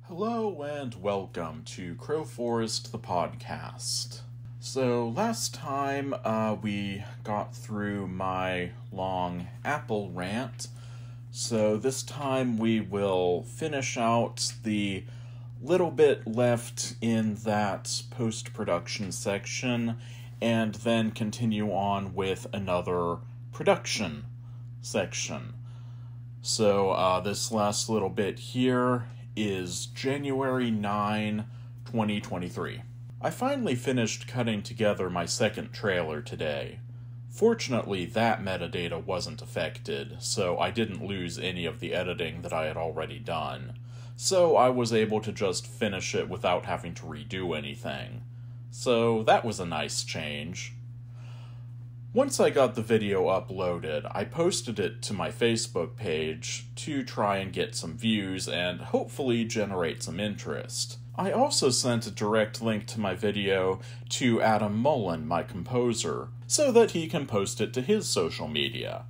Hello and welcome to Crowforest, the podcast. So last time we got through my long Apple rant, so this time we will finish out the little bit left in that post-production section and then continue on with another production section. So this last little bit here is January 9, 2023. I finally finished cutting together my second trailer today. Fortunately, that metadata wasn't affected, so I didn't lose any of the editing that I had already done. So I was able to just finish it without having to redo anything. So that was a nice change. Once I got the video uploaded, I posted it to my Facebook page to try and get some views and hopefully generate some interest. I also sent a direct link to my video to Adam Mullen, my composer, so that he can post it to his social media.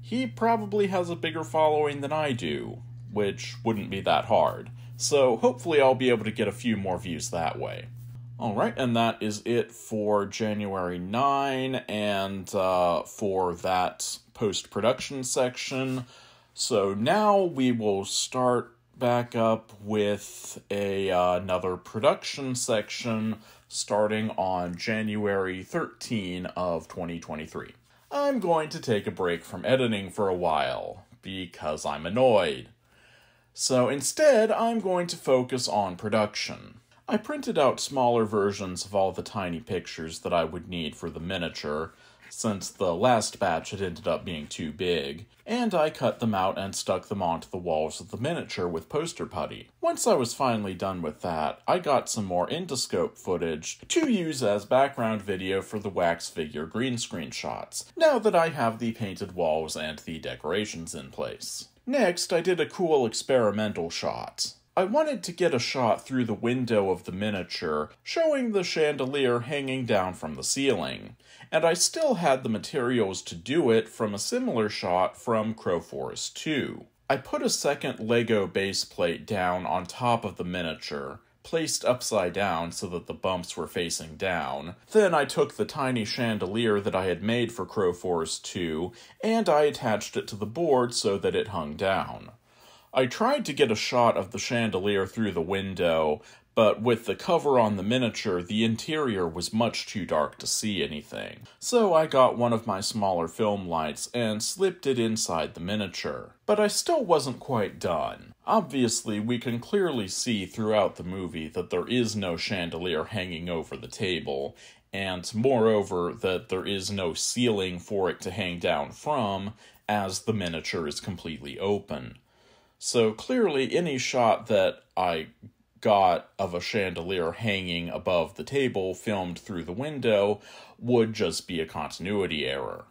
He probably has a bigger following than I do, which wouldn't be that hard, so hopefully I'll be able to get a few more views that way. Alright, and that is it for January 9 and for that post-production section. So now we will start back up with another production section starting on January 13 of 2023. I'm going to take a break from editing for a while because I'm annoyed. So instead, I'm going to focus on production. I printed out smaller versions of all the tiny pictures that I would need for the miniature, since the last batch had ended up being too big, and I cut them out and stuck them onto the walls of the miniature with poster putty. Once I was finally done with that, I got some more endoscope footage to use as background video for the wax figure green screen shots, now that I have the painted walls and the decorations in place. Next, I did a cool experimental shot. I wanted to get a shot through the window of the miniature, showing the chandelier hanging down from the ceiling, and I still had the materials to do it from a similar shot from Crowforest 2. I put a second Lego base plate down on top of the miniature, placed upside down so that the bumps were facing down. Then I took the tiny chandelier that I had made for Crowforest 2, and I attached it to the board so that it hung down. I tried to get a shot of the chandelier through the window, but with the cover on the miniature, the interior was much too dark to see anything. So I got one of my smaller film lights and slipped it inside the miniature. But I still wasn't quite done. Obviously, we can clearly see throughout the movie that there is no chandelier hanging over the table, and moreover, that there is no ceiling for it to hang down from, as the miniature is completely open. So clearly any shot that I got of a chandelier hanging above the table filmed through the window would just be a continuity error.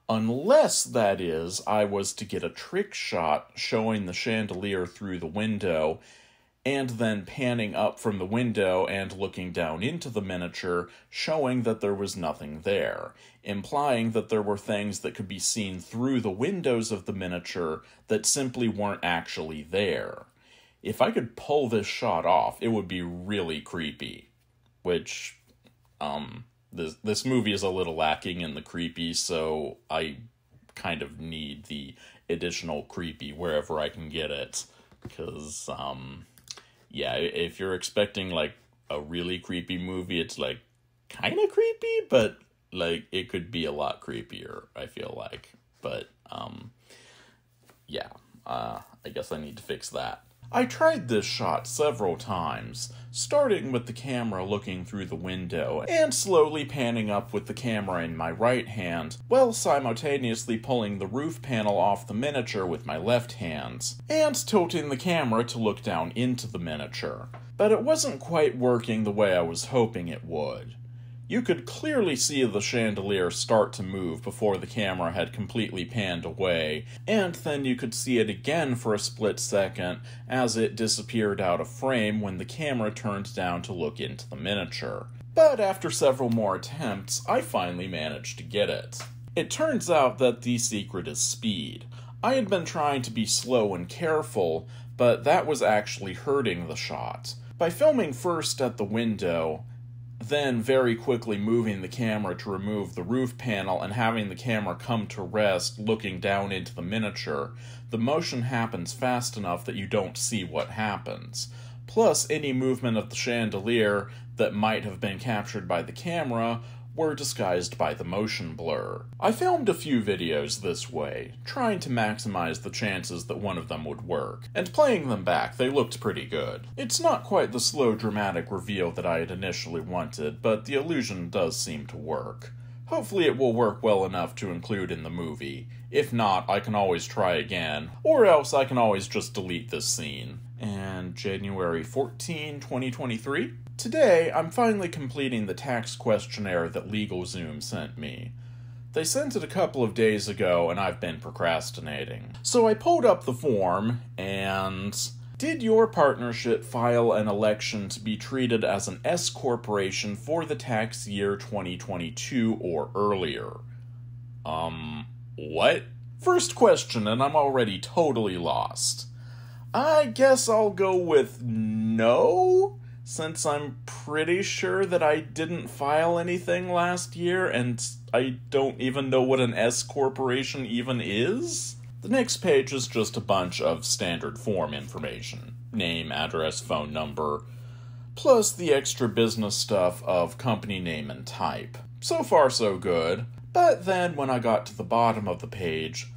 Unless, that is, I was to get a trick shot showing the chandelier through the window and then panning up from the window and looking down into the miniature, showing that there was nothing there, implying that there were things that could be seen through the windows of the miniature that simply weren't actually there. If I could pull this shot off, it would be really creepy. Which, this movie is a little lacking in the creepy, so I kind of need the additional creepy wherever I can get it. Because, yeah, if you're expecting, like, a really creepy movie, it's, like, kind of creepy, but, like, it could be a lot creepier, I feel like. But, yeah, I guess I need to fix that. I tried this shot several times, starting with the camera looking through the window, and slowly panning up with the camera in my right hand, while simultaneously pulling the roof panel off the miniature with my left hand, and tilting the camera to look down into the miniature. But it wasn't quite working the way I was hoping it would. You could clearly see the chandelier start to move before the camera had completely panned away, and then you could see it again for a split second as it disappeared out of frame when the camera turned down to look into the miniature. But after several more attempts, I finally managed to get it. It turns out that the secret is speed. I had been trying to be slow and careful, but that was actually hurting the shot. By filming first at the window, then very quickly moving the camera to remove the roof panel and having the camera come to rest looking down into the miniature, the motion happens fast enough that you don't see what happens. Plus, any movement of the chandelier that might have been captured by the camera were disguised by the motion blur. I filmed a few videos this way, trying to maximize the chances that one of them would work, and playing them back, they looked pretty good. It's not quite the slow dramatic reveal that I had initially wanted, but the illusion does seem to work. Hopefully it will work well enough to include in the movie. If not, I can always try again, or else I can always just delete this scene. And January 14, 2023? Today, I'm finally completing the tax questionnaire that LegalZoom sent me. They sent it a couple of days ago, and I've been procrastinating. So I pulled up the form, and... Did your partnership file an election to be treated as an S corporation for the tax year 2022 or earlier? What? First question, and I'm already totally lost. I guess I'll go with no, since I'm pretty sure that I didn't file anything last year, and I don't even know what an S corporation even is. The next page is just a bunch of standard form information. Name, address, phone number, plus the extra business stuff of company name and type. So far so good, but then when I got to the bottom of the page,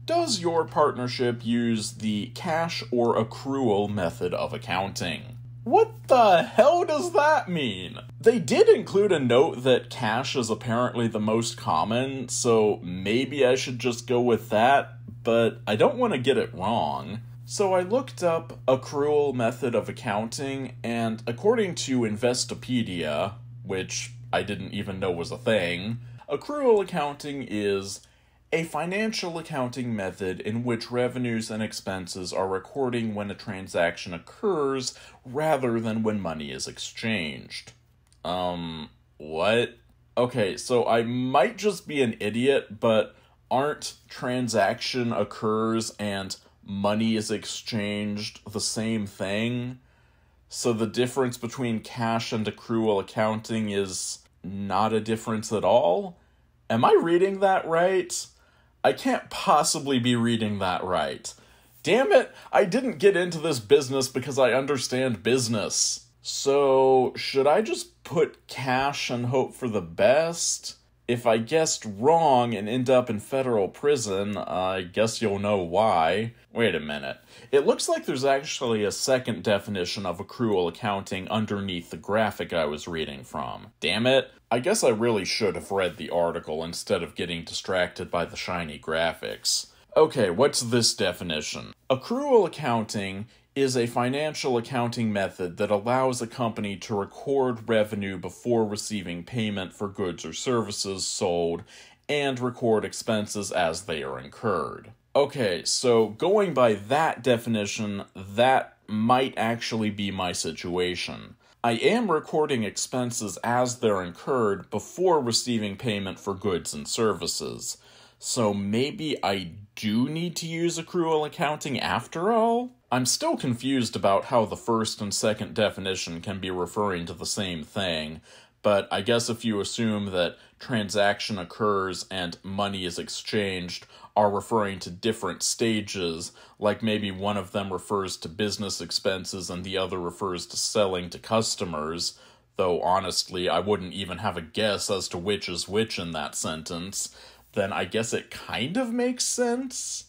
does your partnership use the cash or accrual method of accounting? What the hell does that mean? They did include a note that cash is apparently the most common, so maybe I should just go with that, but I don't want to get it wrong. So I looked up accrual method of accounting, and according to Investopedia, which I didn't even know was a thing, accrual accounting is a financial accounting method in which revenues and expenses are recording when a transaction occurs rather than when money is exchanged. What? Okay, so I might just be an idiot, but aren't transaction occurs and money is exchanged the same thing? So the difference between cash and accrual accounting is not a difference at all? Am I reading that right? I can't possibly be reading that right. Damn it, I didn't get into this business because I understand business. So, should I just put cash and hope for the best? If I guessed wrong and end up in federal prison, I guess you'll know why. Wait a minute. It looks like there's actually a second definition of accrual accounting underneath the graphic I was reading from. Damn it. I guess I really should have read the article instead of getting distracted by the shiny graphics. Okay, what's this definition? Accrual accounting is a financial accounting method that allows a company to record revenue before receiving payment for goods or services sold and record expenses as they are incurred. Okay, so going by that definition, that might actually be my situation. I am recording expenses as they're incurred before receiving payment for goods and services. So maybe I do need to use accrual accounting after all? I'm still confused about how the first and second definition can be referring to the same thing, but I guess if you assume that transaction occurs and money is exchanged are referring to different stages, like maybe one of them refers to business expenses and the other refers to selling to customers, though honestly I wouldn't even have a guess as to which is which in that sentence, then I guess it kind of makes sense.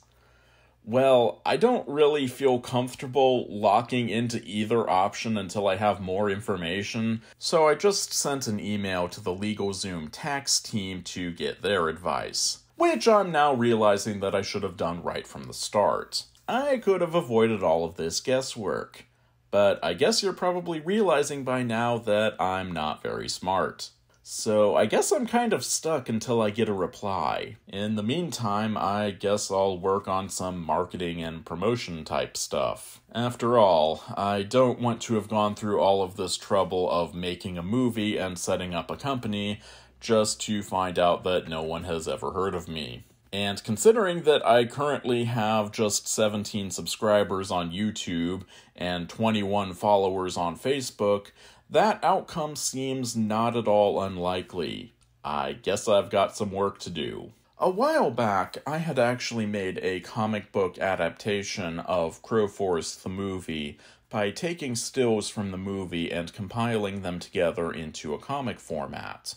Well, I don't really feel comfortable locking into either option until I have more information, so I just sent an email to the LegalZoom tax team to get their advice, which I'm now realizing that I should have done right from the start. I could have avoided all of this guesswork, but I guess you're probably realizing by now that I'm not very smart. So I guess I'm kind of stuck until I get a reply. In the meantime, I guess I'll work on some marketing and promotion type stuff. After all, I don't want to have gone through all of this trouble of making a movie and setting up a company just to find out that no one has ever heard of me. And considering that I currently have just 17 subscribers on YouTube and 21 followers on Facebook, that outcome seems not at all unlikely. I guess I've got some work to do. A while back, I had actually made a comic book adaptation of Crowforest the movie by taking stills from the movie and compiling them together into a comic format.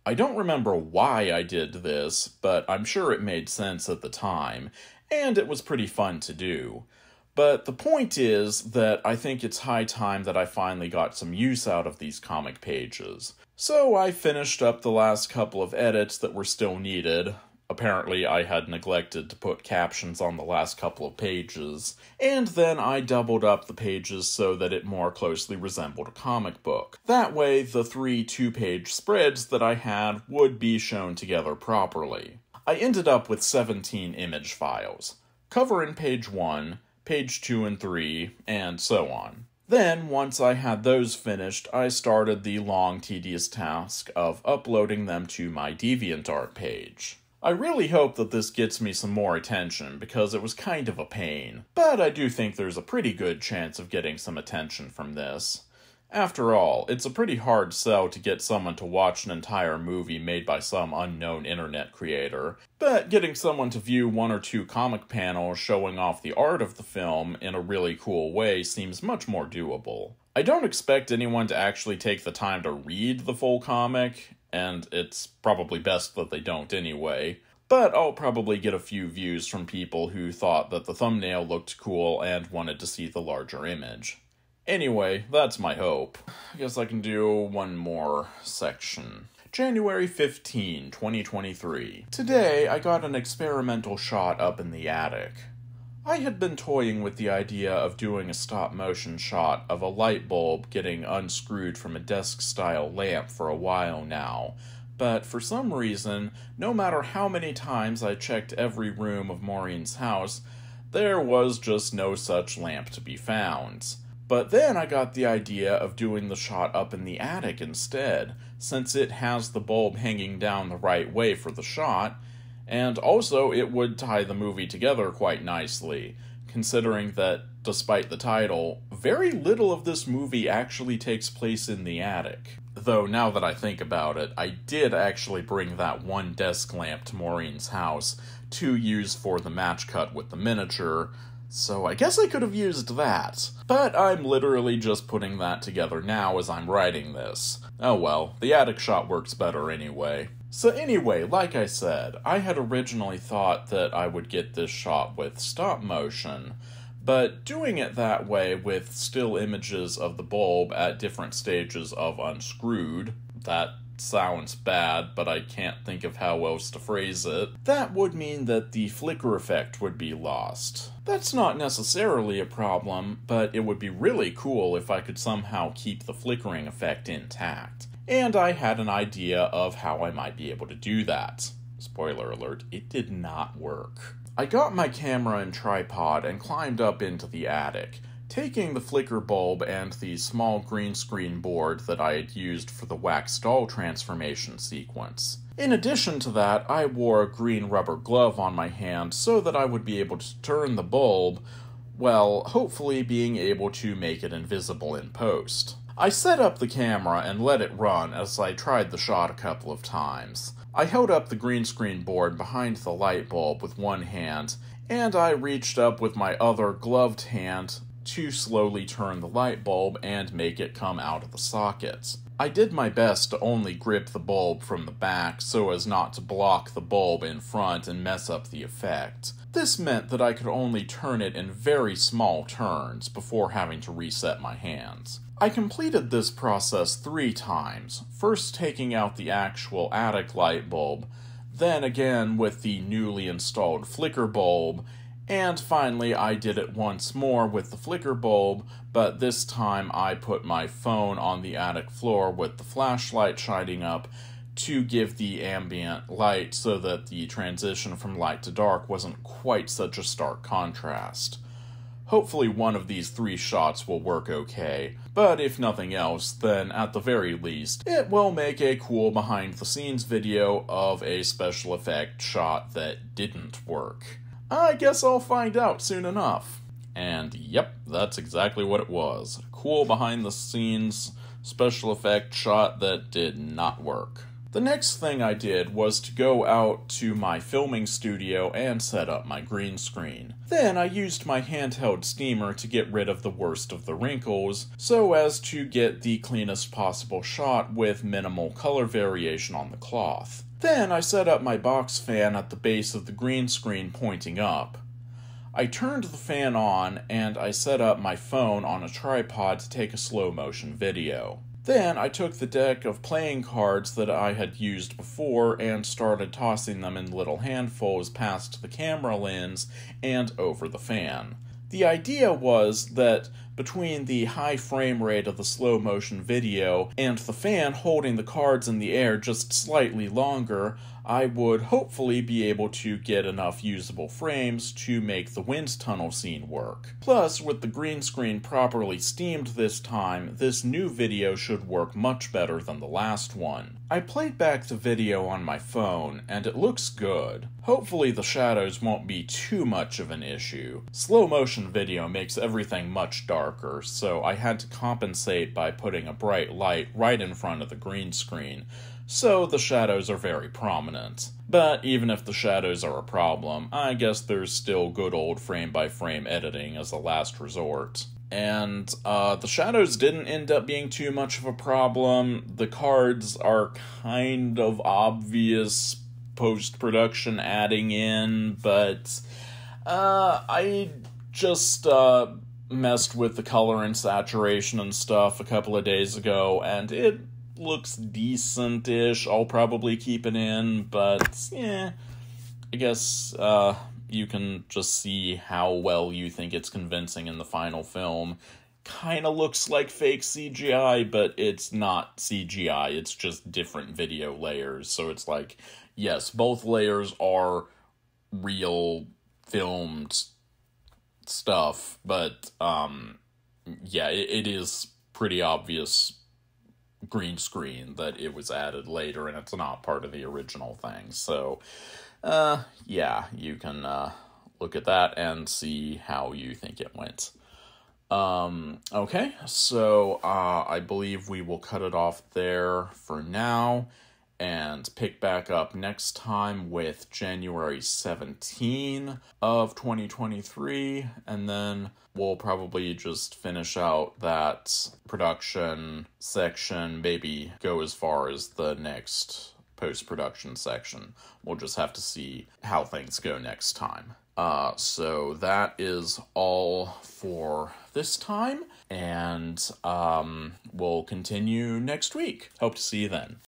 I don't remember why I did this, but I'm sure it made sense at the time, and it was pretty fun to do. But the point is that I think it's high time that I finally got some use out of these comic pages. So I finished up the last couple of edits that were still needed. Apparently I had neglected to put captions on the last couple of pages, and then I doubled up the pages so that it more closely resembled a comic book. That way, the 3 2-page spreads that I had would be shown together properly. I ended up with 17 image files. Cover in page 1, page 2 and 3, and so on. Then, once I had those finished, I started the long, tedious task of uploading them to my DeviantArt page. I really hope that this gets me some more attention, because it was kind of a pain, but I do think there's a pretty good chance of getting some attention from this. After all, it's a pretty hard sell to get someone to watch an entire movie made by some unknown internet creator, but getting someone to view 1 or 2 comic panels showing off the art of the film in a really cool way seems much more doable. I don't expect anyone to actually take the time to read the full comic, and it's probably best that they don't anyway, but I'll probably get a few views from people who thought that the thumbnail looked cool and wanted to see the larger image. Anyway, that's my hope. I guess I can do one more section. January 15, 2023. Today, I got an experimental shot up in the attic. I had been toying with the idea of doing a stop-motion shot of a light bulb getting unscrewed from a desk-style lamp for a while now, but for some reason, no matter how many times I checked every room of Maureen's house, there was just no such lamp to be found. But then I got the idea of doing the shot up in the attic instead, since it has the bulb hanging down the right way for the shot, and also it would tie the movie together quite nicely, considering that, despite the title, very little of this movie actually takes place in the attic. Though now that I think about it, I did actually bring that one desk lamp to Maureen's house to use for the match cut with the miniature, so I guess I could have used that. But I'm literally just putting that together now as I'm writing this. Oh well, the attic shot works better anyway. So anyway, like I said, I had originally thought that I would get this shot with stop motion, but doing it that way with still images of the bulb at different stages of unscrewed, that sounds bad, but I can't think of how else to phrase it, that would mean that the flicker effect would be lost. That's not necessarily a problem, but it would be really cool if I could somehow keep the flickering effect intact. And I had an idea of how I might be able to do that. Spoiler alert, it did not work. I got my camera and tripod and climbed up into the attic, taking the flicker bulb and the small green screen board that I had used for the wax doll transformation sequence. In addition to that, I wore a green rubber glove on my hand so that I would be able to turn the bulb, well, hopefully being able to make it invisible in post. I set up the camera and let it run as I tried the shot a couple of times. I held up the green screen board behind the light bulb with one hand, and I reached up with my other gloved hand to slowly turn the light bulb and make it come out of the sockets. I did my best to only grip the bulb from the back so as not to block the bulb in front and mess up the effect. This meant that I could only turn it in very small turns before having to reset my hands. I completed this process 3 times, first taking out the actual attic light bulb, then again with the newly installed flicker bulb, and finally I did it once more with the flicker bulb, but this time I put my phone on the attic floor with the flashlight shining up to give the ambient light so that the transition from light to dark wasn't quite such a stark contrast. hopefully one of these 3 shots will work okay. But if nothing else, then at the very least, it will make a cool behind-the-scenes video of a special effect shot that didn't work. I guess I'll find out soon enough. And yep, that's exactly what it was. A cool behind-the-scenes special effect shot that did not work. The next thing I did was to go out to my filming studio and set up my green screen. Then I used my handheld steamer to get rid of the worst of the wrinkles, so as to get the cleanest possible shot with minimal color variation on the cloth. Then I set up my box fan at the base of the green screen pointing up. I turned the fan on and I set up my phone on a tripod to take a slow motion video. Then I took the deck of playing cards that I had used before and started tossing them in little handfuls past the camera lens and over the fan. The idea was that between the high frame rate of the slow motion video and the fan holding the cards in the air just slightly longer, I would hopefully be able to get enough usable frames to make the wind tunnel scene work. Plus, with the green screen properly steamed this time, this new video should work much better than the last one. I played back the video on my phone, and it looks good. Hopefully the shadows won't be too much of an issue. Slow motion video makes everything much darker, so I had to compensate by putting a bright light right in front of the green screen, so the shadows are very prominent. But even if the shadows are a problem, I guess there's still good old frame-by-frame editing as a last resort. And the shadows didn't end up being too much of a problem. The cards are kind of obvious post-production adding in, but I just messed with the color and saturation and stuff a couple of days ago, and it looks decent-ish. I'll probably keep it in, but yeah, I guess you can just see how well you think it's convincing in the final film. Kinda looks like fake CGI, but it's not CGI, it's just different video layers. So it's like, yes, both layers are real filmed stuff, but yeah, it is pretty obvious green screen that it was added later and it's not part of the original thing. So yeah, you can look at that and see how you think it went. Okay, so I believe we will cut it off there for now and pick back up next time with January 17 of 2023, and then we'll probably just finish out that production section, maybe go as far as the next post-production section. We'll just have to see how things go next time. So that is all for this time, and we'll continue next week. Hope to see you then.